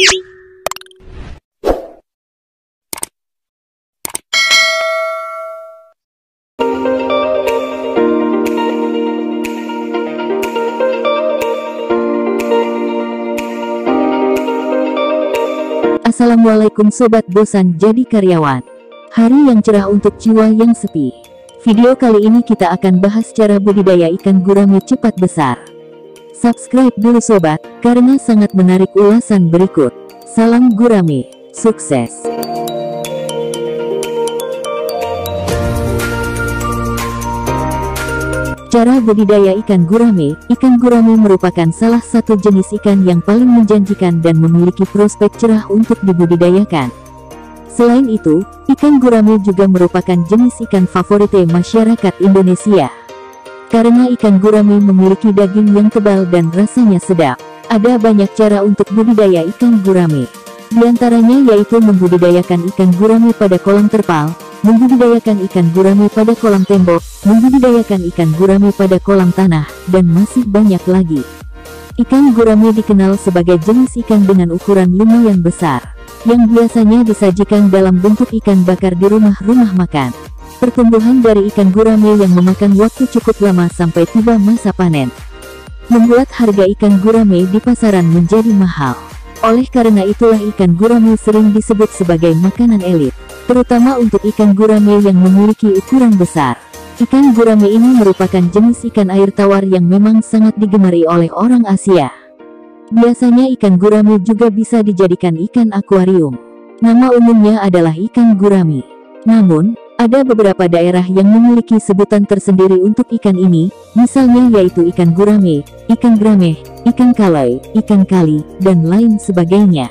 Assalamualaikum sobat bosan jadi karyawan. Hari yang cerah untuk jiwa yang sepi. Video kali ini kita akan bahas cara budidaya ikan gurame cepat besar. Subscribe dulu sobat, karena sangat menarik ulasan berikut. Salam gurame, sukses. Cara budidaya ikan gurame. Ikan gurame merupakan salah satu jenis ikan yang paling menjanjikan dan memiliki prospek cerah untuk dibudidayakan. Selain itu, ikan gurame juga merupakan jenis ikan favorit masyarakat Indonesia. Karena ikan gurame memiliki daging yang tebal dan rasanya sedap, ada banyak cara untuk budidaya ikan gurame. Di antaranya yaitu membudidayakan ikan gurame pada kolam terpal, membudidayakan ikan gurame pada kolam tembok, membudidayakan ikan gurame pada kolam tanah, dan masih banyak lagi. Ikan gurame dikenal sebagai jenis ikan dengan ukuran lumayan besar, yang biasanya disajikan dalam bentuk ikan bakar di rumah-rumah makan. Pertumbuhan dari ikan gurame yang memakan waktu cukup lama sampai tiba masa panen, membuat harga ikan gurame di pasaran menjadi mahal. Oleh karena itulah ikan gurame sering disebut sebagai makanan elit, terutama untuk ikan gurame yang memiliki ukuran besar. Ikan gurame ini merupakan jenis ikan air tawar yang memang sangat digemari oleh orang Asia. Biasanya ikan gurame juga bisa dijadikan ikan akuarium. Nama umumnya adalah ikan gurame. Namun, ada beberapa daerah yang memiliki sebutan tersendiri untuk ikan ini, misalnya yaitu ikan gurame, ikan grameh, ikan kalai, ikan kali, dan lain sebagainya.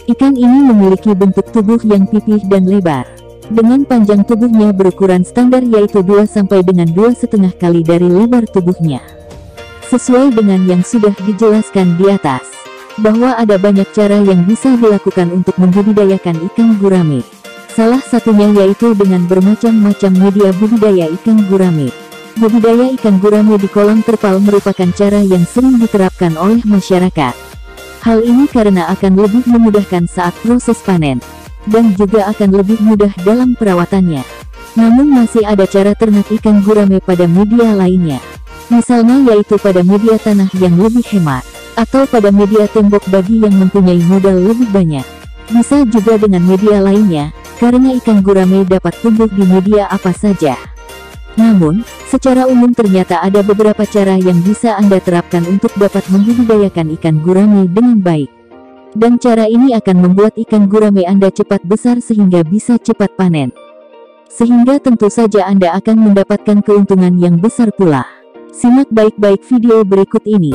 Ikan ini memiliki bentuk tubuh yang pipih dan lebar, dengan panjang tubuhnya berukuran standar yaitu 2 sampai dengan 2,5 kali dari lebar tubuhnya. Sesuai dengan yang sudah dijelaskan di atas, bahwa ada banyak cara yang bisa dilakukan untuk membudidayakan ikan gurame. Salah satunya yaitu dengan bermacam-macam media budidaya ikan gurame. Budidaya ikan gurame di kolam terpal merupakan cara yang sering diterapkan oleh masyarakat. Hal ini karena akan lebih memudahkan saat proses panen, dan juga akan lebih mudah dalam perawatannya. Namun masih ada cara ternak ikan gurame pada media lainnya. Misalnya yaitu pada media tanah yang lebih hemat, atau pada media tembok bagi yang mempunyai modal lebih banyak. Bisa juga dengan media lainnya, karena ikan gurame dapat tumbuh di media apa saja. Namun, secara umum ternyata ada beberapa cara yang bisa Anda terapkan untuk dapat membudidayakan ikan gurame dengan baik. Dan cara ini akan membuat ikan gurame Anda cepat besar sehingga bisa cepat panen. Sehingga tentu saja Anda akan mendapatkan keuntungan yang besar pula. Simak baik-baik video berikut ini.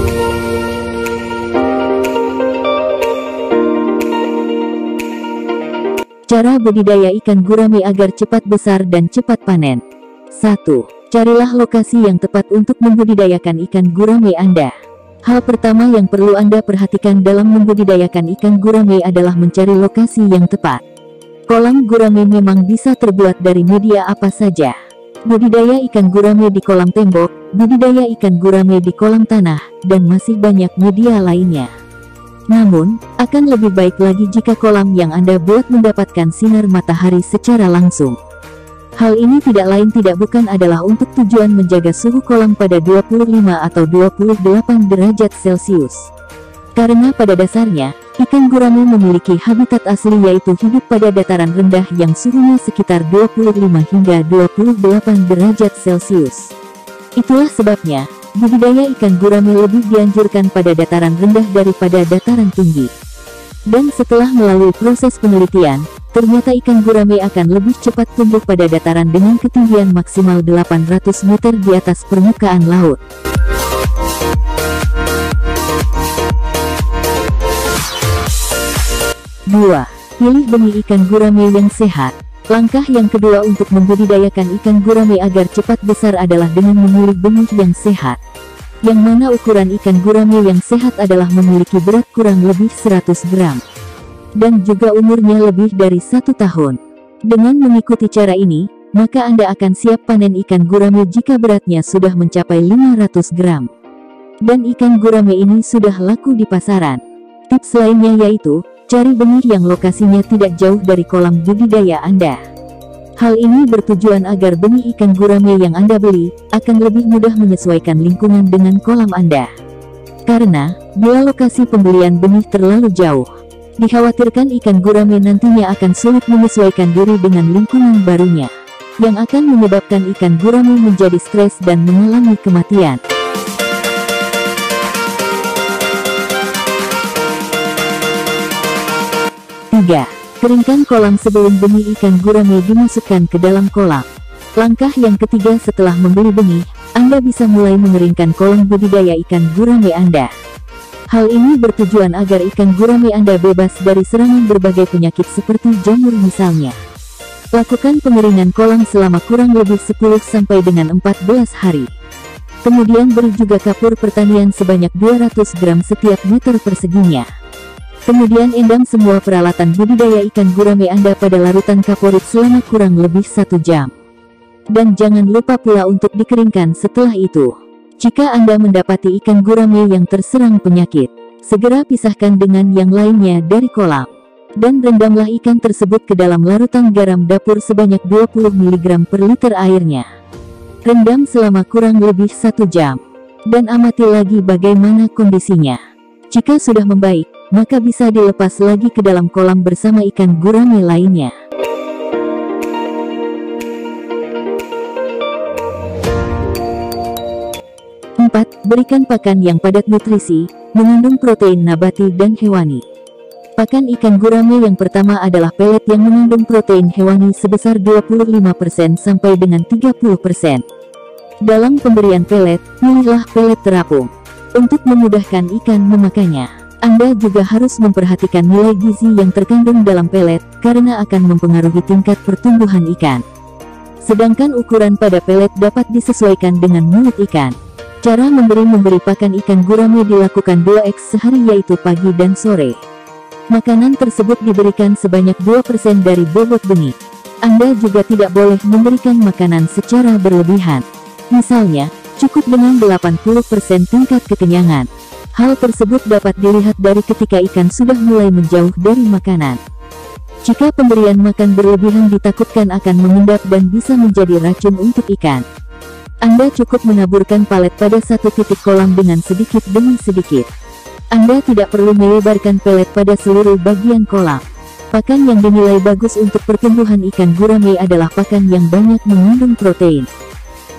Cara budidaya ikan gurame agar cepat besar dan cepat panen. 1. Carilah lokasi yang tepat untuk membudidayakan ikan gurame Anda. Hal pertama yang perlu Anda perhatikan dalam membudidayakan ikan gurame adalah mencari lokasi yang tepat. Kolam gurame memang bisa terbuat dari media apa saja. Budidaya ikan gurame di kolam tembok, budidaya ikan gurame di kolam tanah, dan masih banyak media lainnya. Namun, akan lebih baik lagi jika kolam yang Anda buat mendapatkan sinar matahari secara langsung. Hal ini tidak lain tidak bukan adalah untuk tujuan menjaga suhu kolam pada 25 atau 28 derajat Celcius. Karena pada dasarnya, ikan gurame memiliki habitat asli yaitu hidup pada dataran rendah yang suhunya sekitar 25 hingga 28 derajat Celcius. Itulah sebabnya, budidaya ikan gurame lebih dianjurkan pada dataran rendah daripada dataran tinggi. Dan setelah melalui proses penelitian, ternyata ikan gurame akan lebih cepat tumbuh pada dataran dengan ketinggian maksimal 800 meter di atas permukaan laut. Dua, pilih benih ikan gurame yang sehat. Langkah yang kedua untuk membudidayakan ikan gurame agar cepat besar adalah dengan memilih benih yang sehat. Yang mana ukuran ikan gurame yang sehat adalah memiliki berat kurang lebih 100 gram. Dan juga umurnya lebih dari 1 tahun. Dengan mengikuti cara ini, maka Anda akan siap panen ikan gurame jika beratnya sudah mencapai 500 gram. Dan ikan gurame ini sudah laku di pasaran. Tips lainnya yaitu, Cari benih yang lokasinya tidak jauh dari kolam budidaya Anda. Hal ini bertujuan agar benih ikan gurame yang Anda beli akan lebih mudah menyesuaikan lingkungan dengan kolam Anda. Karena, bila lokasi pembelian benih terlalu jauh, dikhawatirkan ikan gurame nantinya akan sulit menyesuaikan diri dengan lingkungan barunya, yang akan menyebabkan ikan gurame menjadi stres dan mengalami kematian. 3. Keringkan kolam sebelum benih ikan gurame dimasukkan ke dalam kolam. Langkah yang ketiga setelah membeli benih, Anda bisa mulai mengeringkan kolam budidaya ikan gurame Anda. Hal ini bertujuan agar ikan gurame Anda bebas dari serangan berbagai penyakit seperti jamur misalnya. Lakukan pengeringan kolam selama kurang lebih 10 sampai dengan 14 hari. Kemudian beri juga kapur pertanian sebanyak 200 gram setiap meter perseginya. Kemudian endam semua peralatan budidaya ikan gurame Anda pada larutan kaporit selama kurang lebih 1 jam. Dan jangan lupa pula untuk dikeringkan setelah itu. Jika Anda mendapati ikan gurame yang terserang penyakit, segera pisahkan dengan yang lainnya dari kolam. Dan rendamlah ikan tersebut ke dalam larutan garam dapur sebanyak 20 mg per liter airnya. Rendam selama kurang lebih 1 jam. Dan amati lagi bagaimana kondisinya. Jika sudah membaik, maka bisa dilepas lagi ke dalam kolam bersama ikan gurame lainnya. 4. Berikan pakan yang padat nutrisi, mengandung protein nabati dan hewani. Pakan ikan gurame yang pertama adalah pelet yang mengandung protein hewani sebesar 25% sampai dengan 30%. Dalam pemberian pelet, pilihlah pelet terapung. Untuk memudahkan ikan memakannya, Anda juga harus memperhatikan nilai gizi yang terkandung dalam pelet, karena akan mempengaruhi tingkat pertumbuhan ikan. Sedangkan ukuran pada pelet dapat disesuaikan dengan mulut ikan. Cara memberi pakan ikan gurame dilakukan 2x sehari, yaitu pagi dan sore. Makanan tersebut diberikan sebanyak 2% dari bobot benih. Anda juga tidak boleh memberikan makanan secara berlebihan. Misalnya, cukup dengan 80% tingkat kekenyangan. Hal tersebut dapat dilihat dari ketika ikan sudah mulai menjauh dari makanan. Jika pemberian makan berlebihan ditakutkan akan mengendap dan bisa menjadi racun untuk ikan. Anda cukup menaburkan palet pada satu titik kolam dengan sedikit demi sedikit. Anda tidak perlu melebarkan pelet pada seluruh bagian kolam. Pakan yang dinilai bagus untuk pertumbuhan ikan gurame adalah pakan yang banyak mengandung protein.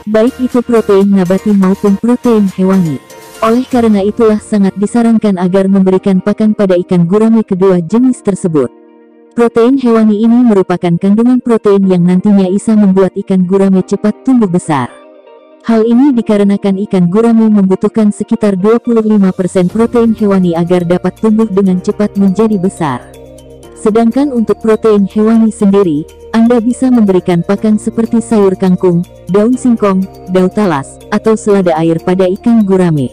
Baik itu protein nabati maupun protein hewani. Oleh karena itulah sangat disarankan agar memberikan pakan pada ikan gurame kedua jenis tersebut. Protein hewani ini merupakan kandungan protein yang nantinya bisa membuat ikan gurame cepat tumbuh besar. Hal ini dikarenakan ikan gurame membutuhkan sekitar 25% protein hewani agar dapat tumbuh dengan cepat menjadi besar. Sedangkan untuk protein hewani sendiri, Anda bisa memberikan pakan seperti sayur kangkung, daun singkong, daun talas, atau selada air pada ikan gurame.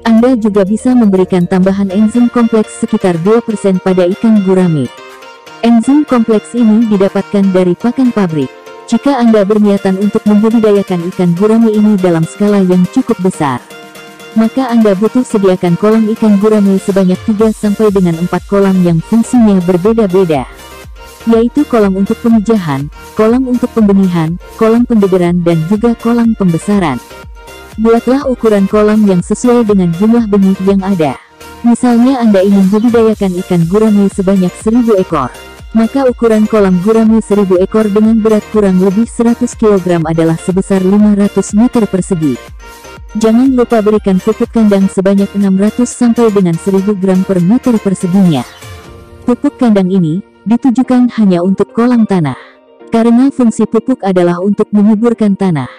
Anda juga bisa memberikan tambahan enzim kompleks sekitar 2% pada ikan gurame. Enzim kompleks ini didapatkan dari pakan pabrik. Jika Anda berniatan untuk membudidayakan ikan gurame ini dalam skala yang cukup besar, maka Anda butuh sediakan kolam ikan gurame sebanyak 3 sampai dengan 4 kolam yang fungsinya berbeda-beda, yaitu kolam untuk pemijahan, kolam untuk pembenihan, kolam pendegeran dan juga kolam pembesaran. Buatlah ukuran kolam yang sesuai dengan jumlah benih yang ada. Misalnya Anda ingin budidayakan ikan gurame sebanyak 1000 ekor. Maka ukuran kolam gurame 1000 ekor dengan berat kurang lebih 100 kg adalah sebesar 500 meter persegi. Jangan lupa berikan pupuk kandang sebanyak 600 sampai dengan 1000 gram per meter perseginya. Pupuk kandang ini ditujukan hanya untuk kolam tanah. Karena fungsi pupuk adalah untuk menyuburkan tanah.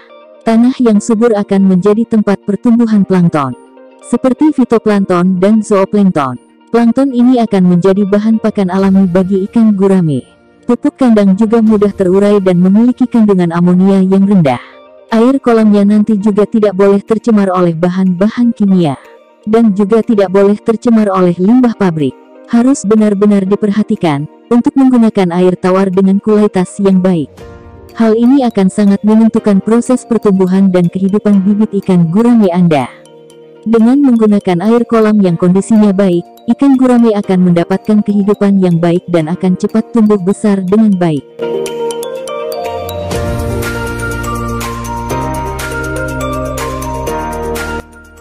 Tanah yang subur akan menjadi tempat pertumbuhan plankton, seperti fitoplankton dan zooplankton. Plankton ini akan menjadi bahan pakan alami bagi ikan gurame. Pupuk kandang juga mudah terurai dan memiliki kandungan amonia yang rendah. Air kolamnya nanti juga tidak boleh tercemar oleh bahan-bahan kimia. Dan juga tidak boleh tercemar oleh limbah pabrik. Harus benar-benar diperhatikan untuk menggunakan air tawar dengan kualitas yang baik. Hal ini akan sangat menentukan proses pertumbuhan dan kehidupan bibit ikan gurame Anda. Dengan menggunakan air kolam yang kondisinya baik, ikan gurame akan mendapatkan kehidupan yang baik dan akan cepat tumbuh besar dengan baik.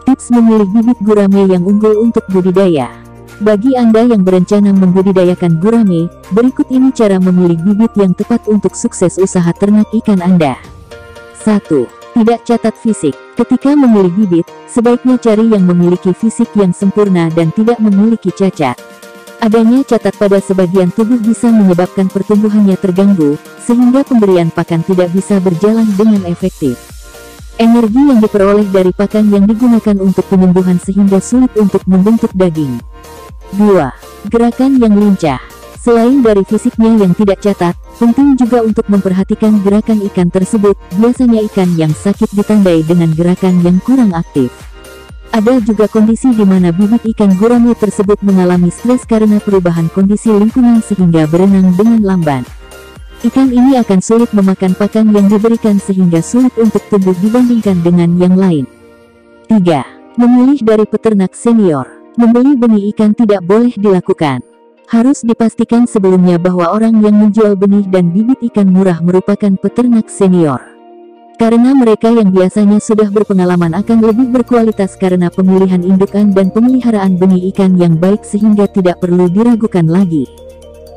Tips memilih bibit gurame yang unggul untuk budidaya. Bagi Anda yang berencana membudidayakan gurame, berikut ini cara memilih bibit yang tepat untuk sukses usaha ternak ikan Anda. 1. Tidak catat fisik. Ketika memilih bibit, sebaiknya cari yang memiliki fisik yang sempurna dan tidak memiliki cacat. Adanya cacat pada sebagian tubuh bisa menyebabkan pertumbuhannya terganggu, sehingga pemberian pakan tidak bisa berjalan dengan efektif. Energi yang diperoleh dari pakan yang digunakan untuk penyembuhan sehingga sulit untuk membentuk daging. 2. Gerakan yang lincah. Selain dari fisiknya yang tidak catat, penting juga untuk memperhatikan gerakan ikan tersebut. Biasanya ikan yang sakit ditandai dengan gerakan yang kurang aktif. Ada juga kondisi di mana bibit ikan gurame tersebut mengalami stres karena perubahan kondisi lingkungan sehingga berenang dengan lamban. Ikan ini akan sulit memakan pakan yang diberikan sehingga sulit untuk tumbuh dibandingkan dengan yang lain. 3. Memilih dari peternak senior. Membeli benih ikan tidak boleh dilakukan. Harus dipastikan sebelumnya bahwa orang yang menjual benih dan bibit ikan murah merupakan peternak senior. Karena mereka yang biasanya sudah berpengalaman akan lebih berkualitas karena pemilihan indukan dan pemeliharaan benih ikan yang baik sehingga tidak perlu diragukan lagi.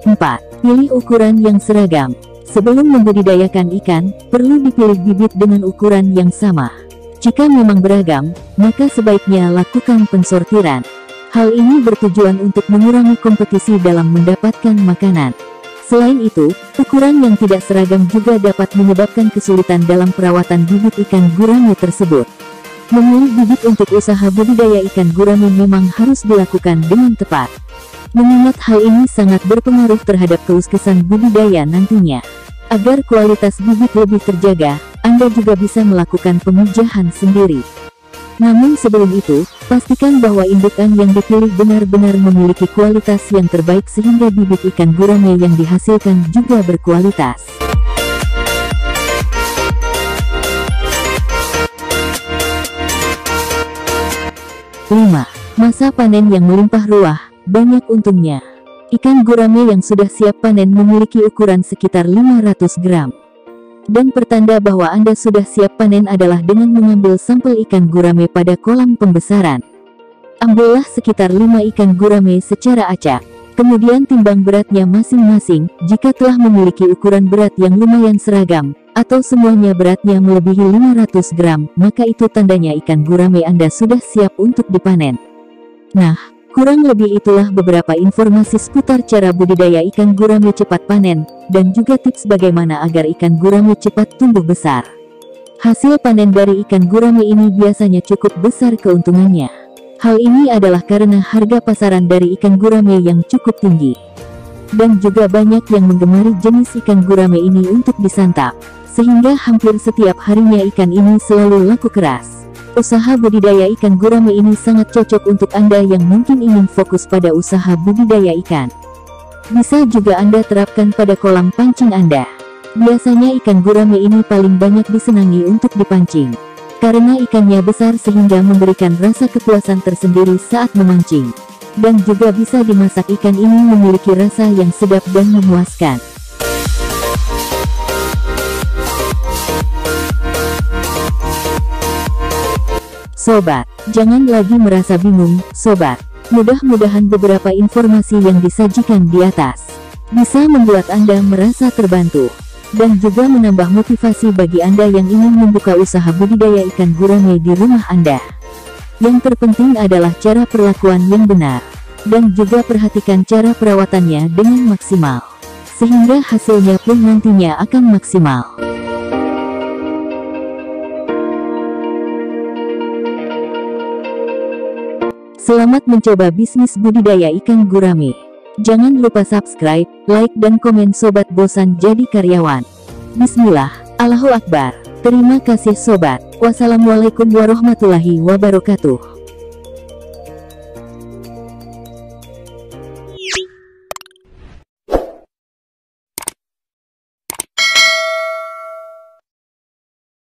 4. Pilih ukuran yang seragam. Sebelum membudidayakan ikan, perlu dipilih bibit dengan ukuran yang sama. Jika memang beragam, maka sebaiknya lakukan pensortiran. Hal ini bertujuan untuk mengurangi kompetisi dalam mendapatkan makanan. Selain itu, ukuran yang tidak seragam juga dapat menyebabkan kesulitan dalam perawatan bibit ikan gurame tersebut. Memilih bibit untuk usaha budidaya ikan gurame memang harus dilakukan dengan tepat. Mengingat hal ini sangat berpengaruh terhadap keuksesan budidaya nantinya. Agar kualitas bibit lebih terjaga, Anda juga bisa melakukan pemijahan sendiri. Namun sebelum itu, pastikan bahwa indukan yang dipilih benar-benar memiliki kualitas yang terbaik sehingga bibit ikan gurame yang dihasilkan juga berkualitas. Lima. Masa panen yang melimpah ruah, banyak untungnya. Ikan gurame yang sudah siap panen memiliki ukuran sekitar 500 gram. Dan pertanda bahwa Anda sudah siap panen adalah dengan mengambil sampel ikan gurame pada kolam pembesaran. Ambillah sekitar 5 ikan gurame secara acak. Kemudian timbang beratnya masing-masing. Jika telah memiliki ukuran berat yang lumayan seragam, atau semuanya beratnya melebihi 500 gram, maka itu tandanya ikan gurame Anda sudah siap untuk dipanen. Nah, kurang lebih itulah beberapa informasi seputar cara budidaya ikan gurame cepat panen, dan juga tips bagaimana agar ikan gurame cepat tumbuh besar. Hasil panen dari ikan gurame ini biasanya cukup besar keuntungannya. Hal ini adalah karena harga pasaran dari ikan gurame yang cukup tinggi. Dan juga banyak yang menggemari jenis ikan gurame ini untuk disantap, sehingga hampir setiap harinya ikan ini selalu laku keras. Usaha budidaya ikan gurame ini sangat cocok untuk Anda yang mungkin ingin fokus pada usaha budidaya ikan. Bisa juga Anda terapkan pada kolam pancing Anda. Biasanya ikan gurame ini paling banyak disenangi untuk dipancing. Karena ikannya besar sehingga memberikan rasa kepuasan tersendiri saat memancing. Dan juga bisa dimasak, ikan ini memiliki rasa yang sedap dan memuaskan. Sobat, jangan lagi merasa bingung, sobat. Mudah-mudahan beberapa informasi yang disajikan di atas bisa membuat Anda merasa terbantu, dan juga menambah motivasi bagi Anda yang ingin membuka usaha budidaya ikan gurame di rumah Anda. Yang terpenting adalah cara perlakuan yang benar, dan juga perhatikan cara perawatannya dengan maksimal, sehingga hasilnya pun nantinya akan maksimal. Selamat mencoba bisnis budidaya ikan gurame. Jangan lupa subscribe, like dan komen sobat bosan jadi karyawan. Bismillah, Allahu Akbar. Terima kasih sobat. Wassalamualaikum warahmatullahi wabarakatuh.